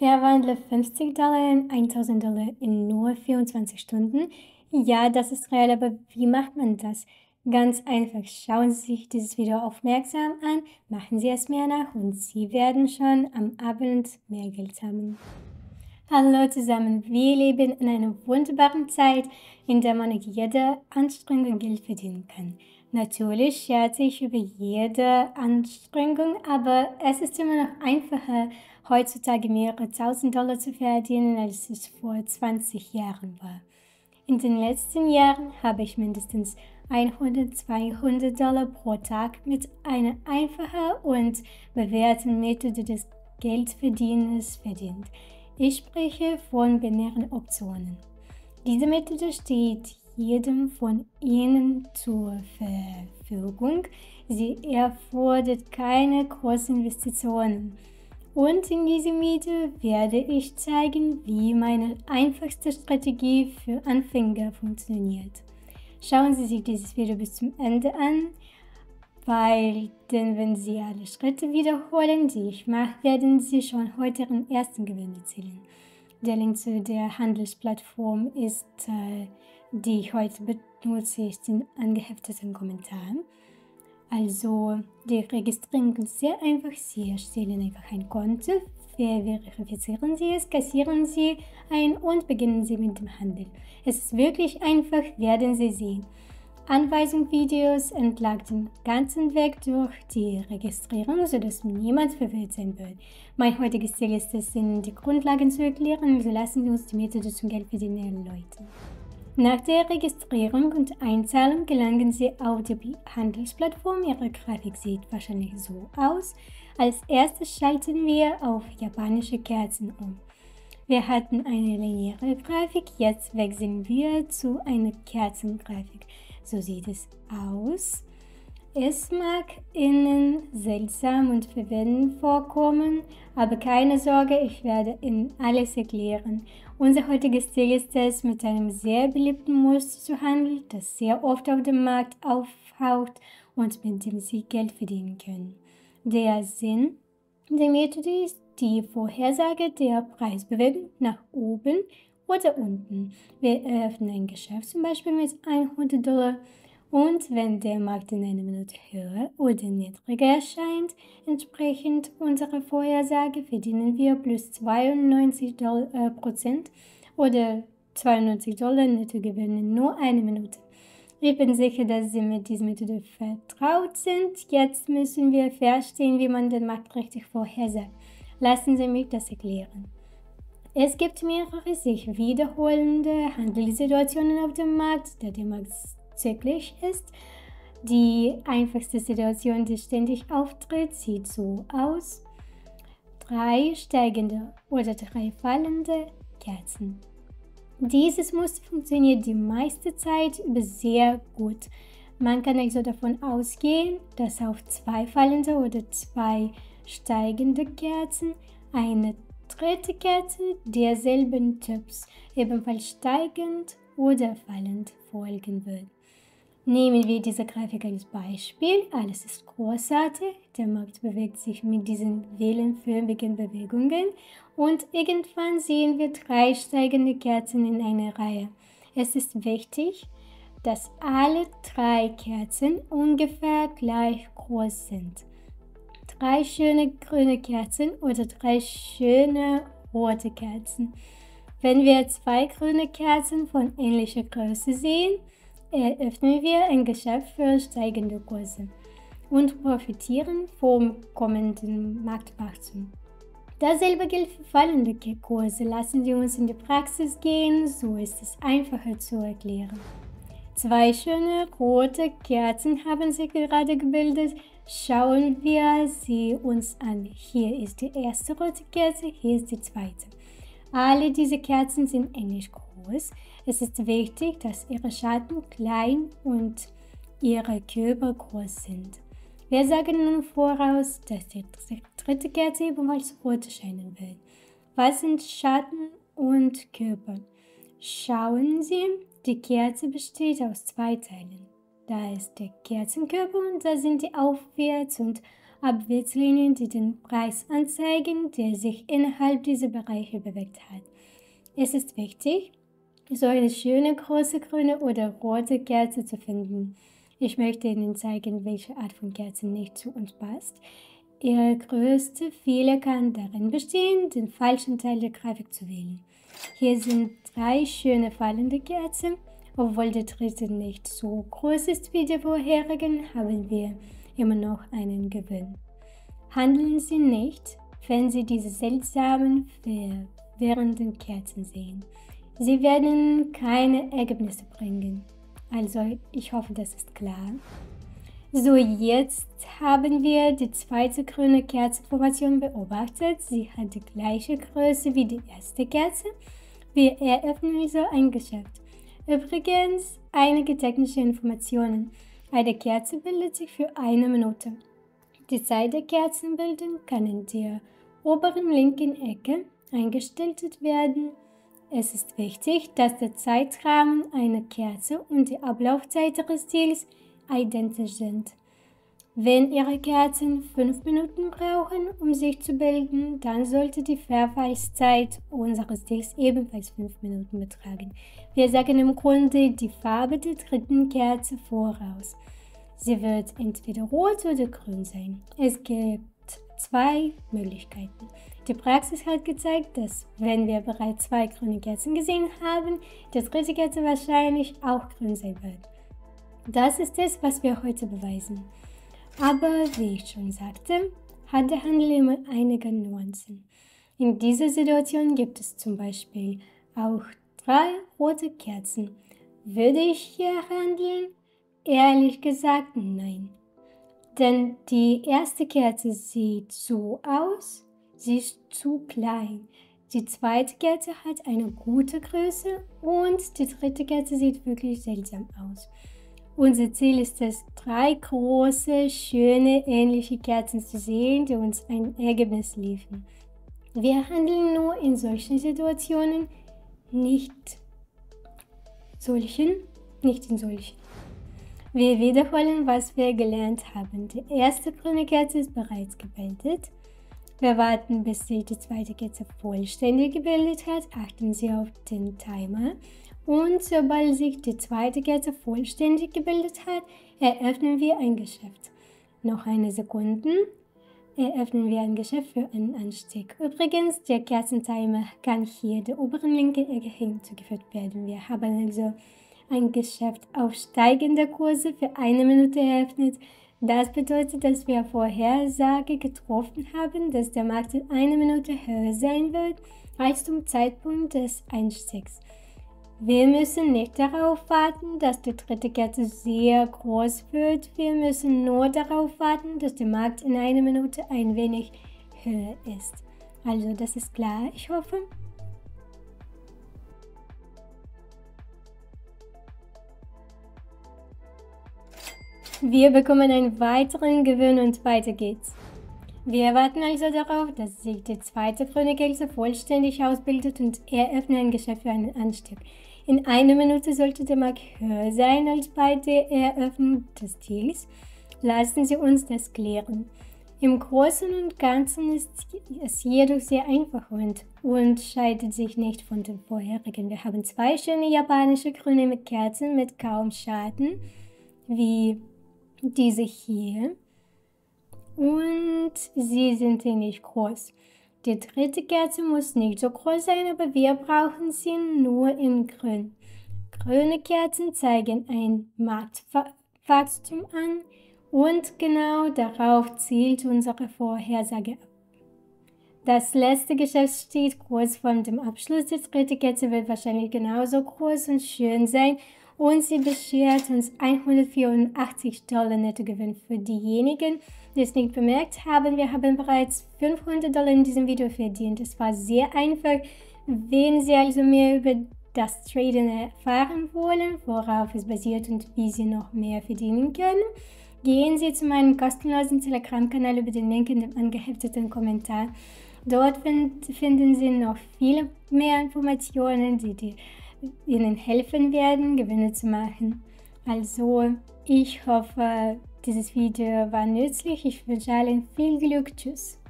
Verwandle $50 in $1000 in nur 24 Stunden. Ja, das ist real, aber wie macht man das? Ganz einfach. Schauen Sie sich dieses Video aufmerksam an, machen Sie es mir nach und Sie werden schon am Abend mehr Geld haben. Hallo zusammen, wir leben in einer wunderbaren Zeit, in der man mit jeder Anstrengung Geld verdienen kann. Natürlich scherze ich über jede Anstrengung, aber es ist immer noch einfacher, heutzutage mehrere $1000 zu verdienen, als es vor 20 Jahren war. In den letzten Jahren habe ich mindestens $100-200 pro Tag mit einer einfachen und bewährten Methode des Geldverdienens verdient. Ich spreche von binären Optionen. Diese Methode steht jedem von Ihnen zur Verfügung. Sie erfordert keine großen Investitionen. Und in diesem Video werde ich zeigen, wie meine einfachste Strategie für Anfänger funktioniert. Schauen Sie sich dieses Video bis zum Ende an, denn wenn Sie alle Schritte wiederholen, die ich mache, werden Sie schon heute Ihren ersten Gewinn erzielen. Der Link zu der Handelsplattform die ich heute benutze, ist in angehefteten Kommentaren. Also, die Registrierung ist sehr einfach. Sie erstellen einfach ein Konto, verifizieren Sie es, kassieren Sie ein und beginnen Sie mit dem Handel. Es ist wirklich einfach, werden Sie sehen. Anweisungsvideos entlang den ganzen Weg durch die Registrierung, sodass niemand verwirrt sein wird. Mein heutiges Ziel ist es, Ihnen die Grundlagen zu erklären, also lassen Sie uns die Methode zum Geldverdienen erläutern. Nach der Registrierung und Einzahlung gelangen Sie auf die Handelsplattform. Ihre Grafik sieht wahrscheinlich so aus. Als erstes schalten wir auf japanische Kerzen um. Wir hatten eine lineare Grafik, jetzt wechseln wir zu einer Kerzengrafik. So sieht es aus. Es mag Ihnen seltsam und verwirrend vorkommen, aber keine Sorge, ich werde Ihnen alles erklären. Unser heutiges Ziel ist es, mit einem sehr beliebten Muster zu handeln, das sehr oft auf dem Markt auftaucht und mit dem Sie Geld verdienen können. Der Sinn der Methode ist die Vorhersage der Preisbewegung nach oben oder unten. Wir eröffnen ein Geschäft zum Beispiel mit $100 und wenn der Markt in einer Minute höher oder niedriger erscheint, entsprechend unserer Vorhersage, verdienen wir plus 92% oder $92 Nettogewinn in nur eine Minute. Ich bin sicher, dass Sie mit dieser Methode vertraut sind. Jetzt müssen wir verstehen, wie man den Markt richtig vorhersagt. Lassen Sie mich das erklären. Es gibt mehrere sich wiederholende Handelssituationen auf dem Markt, da der Markt zyklisch ist. Die einfachste Situation, die ständig auftritt, sieht so aus: 3 steigende oder 3 fallende Kerzen. Dieses Muster funktioniert die meiste Zeit sehr gut. Man kann also davon ausgehen, dass auf 2 fallende oder 2 steigende Kerzen eine dritte Kerze derselben Typs, ebenfalls steigend oder fallend, folgen wird. Nehmen wir diese Grafik als Beispiel. Alles ist großartig. Der Markt bewegt sich mit diesen wellenförmigen Bewegungen und irgendwann sehen wir 3 steigende Kerzen in einer Reihe. Es ist wichtig, dass alle 3 Kerzen ungefähr gleich groß sind. 3 schöne grüne Kerzen oder 3 schöne rote Kerzen. Wenn wir 2 grüne Kerzen von ähnlicher Größe sehen, eröffnen wir ein Geschäft für steigende Kurse und profitieren vom kommenden Marktwachstum. Dasselbe gilt für fallende Kurse. Lassen Sie uns in die Praxis gehen, so ist es einfacher zu erklären. 2 schöne rote Kerzen haben sich gerade gebildet. Schauen wir sie uns an. Hier ist die erste rote Kerze, hier ist die zweite. Alle diese Kerzen sind ähnlich groß. Es ist wichtig, dass ihre Schatten klein und ihre Körper groß sind. Wir sagen nun voraus, dass die dritte Kerze ebenfalls rot erscheinen wird. Was sind Schatten und Körper? Schauen Sie, die Kerze besteht aus 2 Teilen. Da ist der Kerzenkörper und da sind die Aufwärts- und Abwärtslinien, die den Preis anzeigen, der sich innerhalb dieser Bereiche bewegt hat. Es ist wichtig, so eine schöne große grüne oder rote Kerze zu finden. Ich möchte Ihnen zeigen, welche Art von Kerze nicht zu uns passt. Ihr größter Fehler kann darin bestehen, den falschen Teil der Grafik zu wählen. Hier sind 3 schöne fallende Kerzen. Obwohl der dritte nicht so groß ist wie der vorherigen, haben wir immer noch einen Gewinn. Handeln Sie nicht, wenn Sie diese seltsamen, verwirrenden Kerzen sehen. Sie werden keine Ergebnisse bringen. Also, ich hoffe, das ist klar. So, jetzt haben wir die zweite grüne Kerzenformation beobachtet. Sie hat die gleiche Größe wie die erste Kerze. Wir eröffnen also ein Geschäft. Übrigens, einige technische Informationen. Eine Kerze bildet sich für 1 Minute. Die Zeit der Kerzenbildung kann in der oberen linken Ecke eingestellt werden. Es ist wichtig, dass der Zeitrahmen einer Kerze und die Ablaufzeit ihres Stils identisch sind. Wenn Ihre Kerzen 5 Minuten brauchen, um sich zu bilden, dann sollte die Verfallszeit unseres Stils ebenfalls 5 Minuten betragen. Wir sagen im Grunde die Farbe der dritten Kerze voraus. Sie wird entweder rot oder grün sein. Es gibt 2 Möglichkeiten. Die Praxis hat gezeigt, dass wenn wir bereits 2 grüne Kerzen gesehen haben, die dritte Kerze wahrscheinlich auch grün sein wird. Das ist es, was wir heute beweisen. Aber wie ich schon sagte, hat der Handel immer einige Nuancen. In dieser Situation gibt es zum Beispiel auch 3 rote Kerzen. Würde ich hier handeln? Ehrlich gesagt, nein. Denn die erste Kerze sieht so aus, sie ist zu klein. Die zweite Kerze hat eine gute Größe und die dritte Kerze sieht wirklich seltsam aus. Unser Ziel ist es, 3 große, schöne, ähnliche Kerzen zu sehen, die uns ein Ergebnis liefern. Wir handeln nur in solchen Situationen, nicht in solchen. Wir wiederholen, was wir gelernt haben. Die erste grüne Kerze ist bereits gebildet. Wir warten, bis sich die zweite Kerze vollständig gebildet hat. Achten Sie auf den Timer. Und sobald sich die zweite Kerze vollständig gebildet hat, eröffnen wir ein Geschäft. Noch eine Sekunde. Eröffnen wir ein Geschäft für einen Anstieg. Übrigens, der Kerzentimer kann hier der oberen linken Ecke hinzugefügt werden. Wir haben also ein Geschäft auf steigender Kurse für 1 Minute eröffnet. Das bedeutet, dass wir Vorhersage getroffen haben, dass der Markt in 1 Minute höher sein wird als zum Zeitpunkt des Einstiegs. Wir müssen nicht darauf warten, dass die dritte Kerze sehr groß wird. Wir müssen nur darauf warten, dass der Markt in 1 Minute ein wenig höher ist. Also das ist klar, ich hoffe. Wir bekommen einen weiteren Gewinn und weiter geht's. Wir warten also darauf, dass sich die zweite grüne Kerze vollständig ausbildet und eröffnen ein Geschäft für einen Anstieg. In 1 Minute sollte der Markt höher sein als bei der Eröffnung des Deals. Lassen Sie uns das klären. Im Großen und Ganzen ist es jedoch sehr einfach und unterscheidet sich nicht von den vorherigen. Wir haben 2 schöne japanische grüne Kerzen mit kaum Schatten, wie diese hier. Und sie sind ähnlich groß. Die dritte Kerze muss nicht so groß sein, aber wir brauchen sie nur in grün. Grüne Kerzen zeigen ein Marktwachstum an und genau darauf zielt unsere Vorhersage ab. Das letzte Geschäft steht kurz vor dem Abschluss. Die dritte Kerze wird wahrscheinlich genauso groß und schön sein und sie beschert uns $184 Nettogewinn. Für diejenigen, die es nicht bemerkt haben, wir haben bereits $500 in diesem Video verdient. Es war sehr einfach. Wenn Sie also mehr über das Traden erfahren wollen, worauf es basiert und wie Sie noch mehr verdienen können, gehen Sie zu meinem kostenlosen Telegram-Kanal über den Link in dem angehefteten Kommentar. Dort finden Sie noch viele mehr Informationen, die Ihnen helfen werden, Gewinne zu machen. Also, ich hoffe, dieses Video war nützlich. Ich wünsche allen viel Glück. Tschüss.